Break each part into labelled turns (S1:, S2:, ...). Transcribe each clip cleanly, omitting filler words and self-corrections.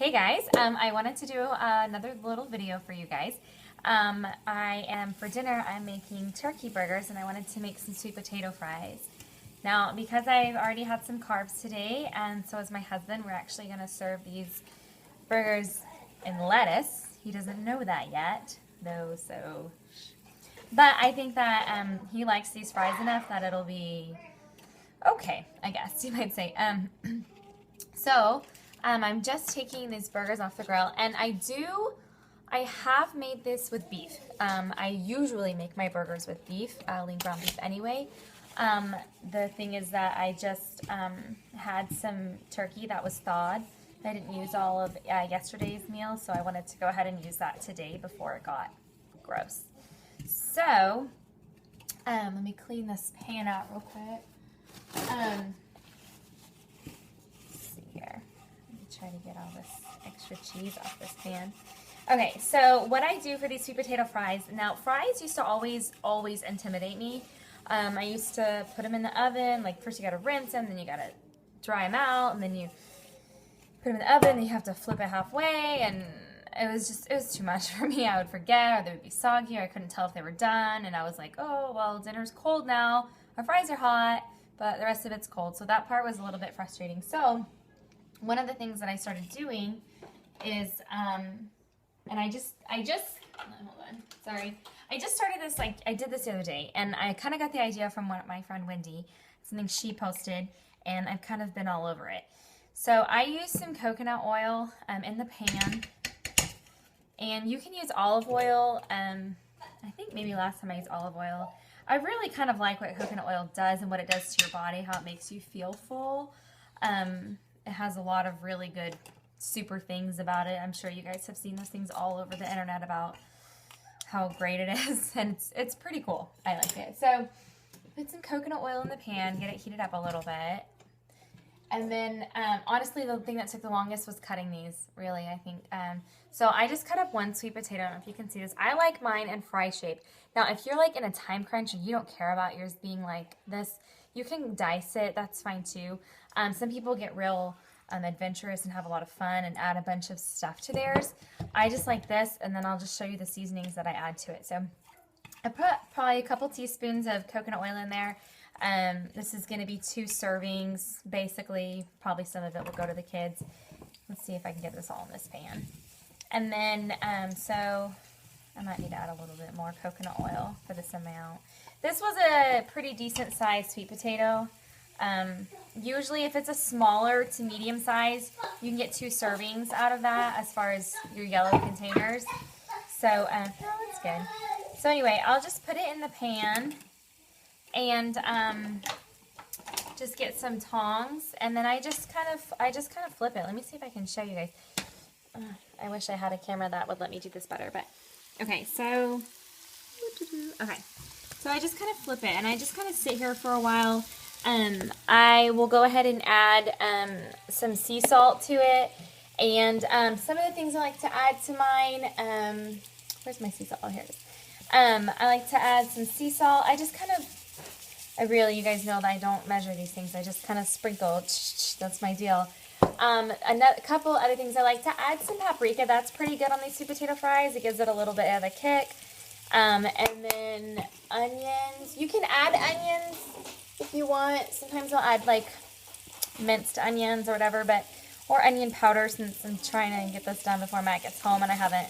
S1: Hey guys, I wanted to do another little video for you guys. For dinner, I'm making turkey burgers and I wanted to make some sweet potato fries. Now, because I've already had some carbs today and so is my husband, we're actually going to serve these burgers in lettuce. He doesn't know that yet, though, so... But I think that he likes these fries enough that it'll be okay, I guess you might say. I'm just taking these burgers off the grill, and I have made this with beef. I usually make my burgers with beef, lean ground beef anyway. The thing is that I just had some turkey that was thawed. I didn't use all of yesterday's meal, so I wanted to go ahead and use that today before it got gross. So, let me clean this pan out real quick. Let's see here. Let me try to get all this extra cheese off this pan. Okay, so what I do for these sweet potato fries, now fries used to always intimidate me. I used to put them in the oven, like first you gotta rinse them, then you gotta dry them out, and then you put them in the oven, and you have to flip it halfway, and it was too much for me. I would forget, or they would be soggy, or I couldn't tell if they were done, and I was like, oh, well, dinner's cold now, our fries are hot, but the rest of it's cold, so that part was a little bit frustrating. So one of the things that I started doing is, and I just, hold on, sorry. I just started this, like, I did this the other day, and I kind of got the idea from my friend Wendy, something she posted, and I've kind of been all over it. So I used some coconut oil in the pan, and you can use olive oil. I think maybe last time I used olive oil. I really kind of like what coconut oil does and what it does to your body, how it makes you feel full. It has a lot of really good super things about it. I'm sure you guys have seen those things all over the internet about how great it is, and it's pretty cool. I like it. So put some coconut oil in the pan, get it heated up a little bit. And then, honestly, the thing that took the longest was cutting these, really, I think. So I just cut up one sweet potato. I don't know if you can see this. I like mine in fry shape. Now, if you're, like, in a time crunch and you don't care about yours being like this, you can dice it. That's fine, too. Some people get real adventurous and have a lot of fun and add a bunch of stuff to theirs. I just like this, and then I'll just show you the seasonings that I add to it. So I put probably a couple teaspoons of coconut oil in there. This is going to be 2 servings, basically. Probably some of it will go to the kids. Let's see if I can get this all in this pan. And then, so I might need to add a little bit more coconut oil for this amount. This was a pretty decent sized sweet potato. Usually if it's a smaller to medium size, you can get 2 servings out of that as far as your yellow containers. So, oh, that's good. So anyway, I'll just put it in the pan and just get some tongs, and then I just kind of flip it. Let me see if I can show you guys. I wish I had a camera that would let me do this better, but okay. So I just kind of flip it, and I just kind of sit here for a while. I will go ahead and add some sea salt to it, and some of the things I like to add to mine. Where's my sea salt? Oh, here it is. I like to add some sea salt. You guys know that I don't measure these things. I just kind of sprinkle. That's my deal. A couple other things I like to add some paprika. That's pretty good on these sweet potato fries. It gives it a little bit of a kick. And then onions. You can add onions if you want. Sometimes I'll add like minced onions or whatever, or onion powder, since I'm trying to get this done before Matt gets home and I haven't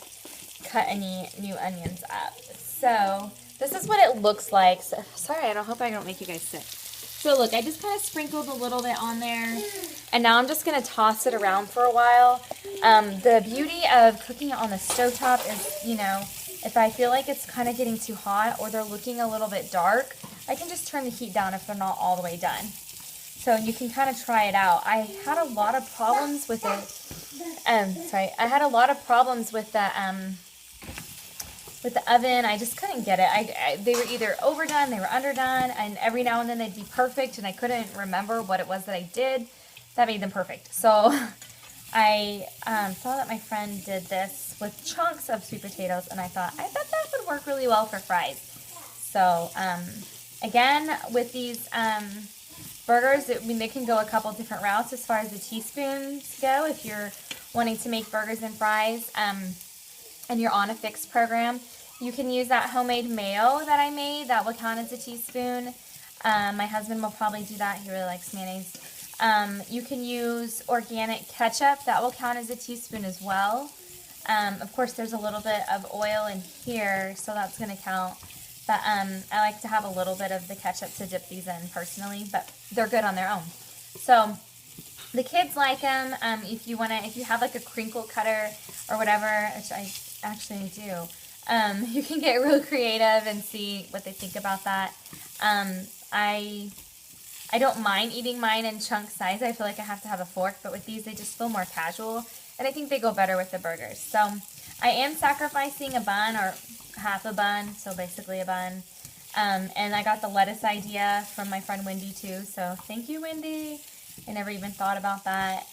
S1: cut any new onions up. So this is what it looks like. So, sorry, I hope I don't make you guys sick. So look, I just kind of sprinkled a little bit on there, and now I'm just going to toss it around for a while. The beauty of cooking it on the stovetop is, you know, if I feel like it's kind of getting too hot or they're looking a little bit dark, I can just turn the heat down if they're not all the way done. So you can kind of try it out. I had a lot of problems with it. I had a lot of problems with the oven. I just couldn't get it. They were either overdone, they were underdone, and every now and then they'd be perfect, and I couldn't remember what it was that I did that made them perfect. So I saw that my friend did this with chunks of sweet potatoes, and I thought that would work really well for fries. So again, with these burgers, I mean, they can go a couple different routes as far as the teaspoons go if you're wanting to make burgers and fries, and you're on a fixed program. You can use that homemade mayo that I made. That will count as a teaspoon. My husband will probably do that. He really likes mayonnaise. You can use organic ketchup. That will count as a teaspoon as well. Of course, there's a little bit of oil in here, so that's going to count. But I like to have a little bit of the ketchup to dip these in personally, but they're good on their own. So the kids like them. If you have like a crinkle cutter or whatever, which I actually do, you can get real creative and see what they think about that. I don't mind eating mine in chunk size. I feel like I have to have a fork, but with these, they just feel more casual, and I think they go better with the burgers. So I am sacrificing a bun or half a bun, so basically a bun. And I got the lettuce idea from my friend Wendy too, so thank you, Wendy. I never even thought about that.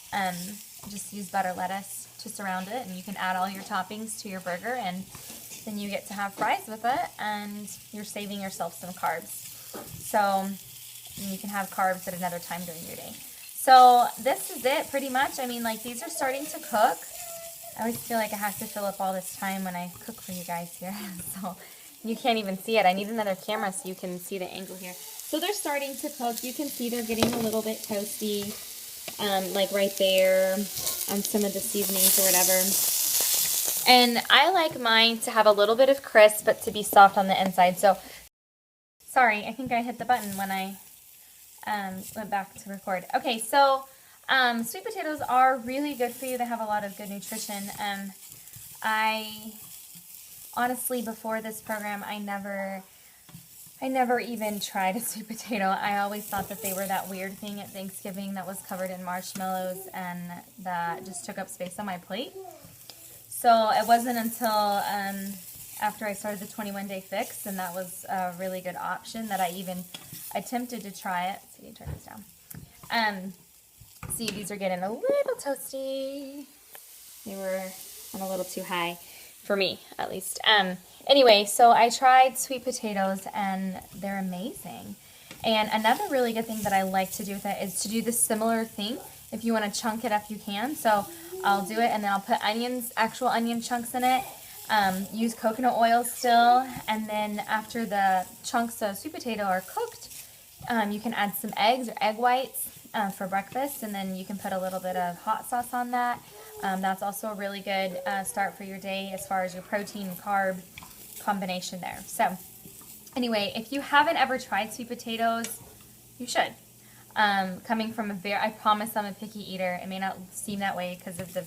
S1: Just use butter lettuce to surround it, and you can add all your toppings to your burger, and then you get to have fries with it, and you're saving yourself some carbs. So you can have carbs at another time during your day. So this is it pretty much. I mean, like, these are starting to cook. I always feel like I have to fill up all this time when I cook for you guys here. So you can't even see it. I need another camera so you can see the angle here. So they're starting to cook. You can see they're getting a little bit toasty, like right there on some of the seasonings or whatever. And I like mine to have a little bit of crisp, but to be soft on the inside. So, sorry, I think I hit the button when I went back to record. Okay, so sweet potatoes are really good for you. They have a lot of good nutrition. I honestly, before this program, I never even tried a sweet potato. I always thought that they were that weird thing at Thanksgiving that was covered in marshmallows and that just took up space on my plate. So it wasn't until after I started the 21-day fix, and that was a really good option, that I even attempted to try it. So you turn this down. See, these are getting a little toasty. They were on a little too high for me, at least. Anyway, so I tried sweet potatoes, and they're amazing. And another really good thing that I like to do with it is to do the similar thing. If you want to chunk it up, you can. So I'll do it, and then I'll put onions, actual onion chunks in it. Use coconut oil still, and then after the chunks of sweet potato are cooked, you can add some eggs or egg whites for breakfast, and then you can put a little bit of hot sauce on that. That's also a really good start for your day as far as your protein and carb combination there. So anyway, if you haven't ever tried sweet potatoes, you should. Coming from I promise I'm a picky eater. It may not seem that way because of the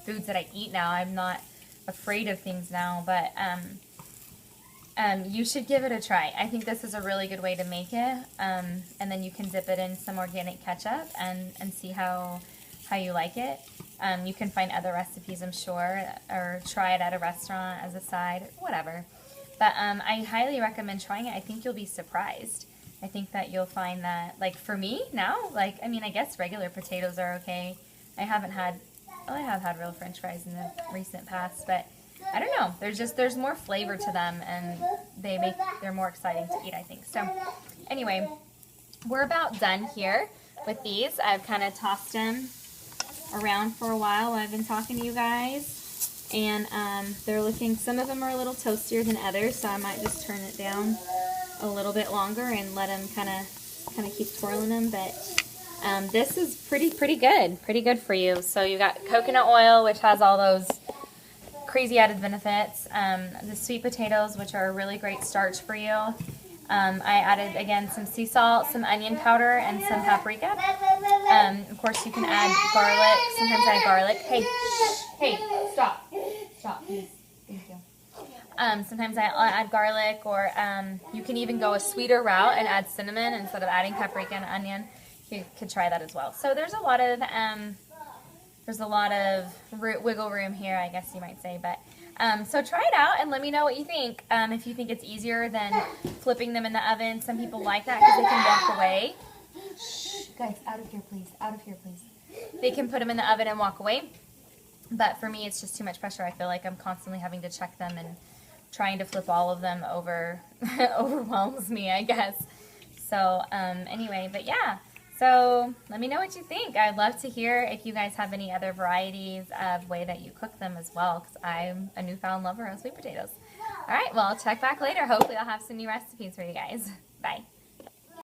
S1: foods that I eat now. I'm not afraid of things now, but you should give it a try. I think this is a really good way to make it, and then you can dip it in some organic ketchup and see how you like it. You can find other recipes, I'm sure, or try it at a restaurant as a side, whatever. But I highly recommend trying it. I think you'll be surprised. I think that you'll find that, like, for me now, like, I mean, I guess regular potatoes are okay. I have had real French fries in the recent past, but I don't know. There's more flavor to them, and they're more exciting to eat, I think. So anyway, we're about done here with these. I've kind of tossed them around for a while. I've been talking to you guys, and they're looking, some of them are a little toastier than others, so I might just turn it down a little bit longer and let them kind of keep twirling them. But this is pretty good for you. So you got coconut oil, which has all those crazy added benefits. The sweet potatoes, which are a really great starch for you. I added, again, some sea salt, some onion powder, and some paprika. Of course, you can add garlic. Sometimes I add garlic. Hey, stop, please. Thank you. Sometimes I add garlic, or you can even go a sweeter route and add cinnamon instead of adding paprika and onion. You could try that as well. So there's a lot of wiggle room here, I guess you might say. But so try it out and let me know what you think. If you think it's easier than flipping them in the oven. Some people like that because they can walk away. Shh, guys, out of here, please. Out of here, please. They can put them in the oven and walk away. But for me, it's just too much pressure. I feel like I'm constantly having to check them, and trying to flip all of them over overwhelms me, I guess. So anyway, but yeah. So let me know what you think. I'd love to hear if you guys have any other varieties of way that you cook them as well, because I'm a newfound lover of sweet potatoes. All right, well, I'll check back later. Hopefully I'll have some new recipes for you guys. Bye.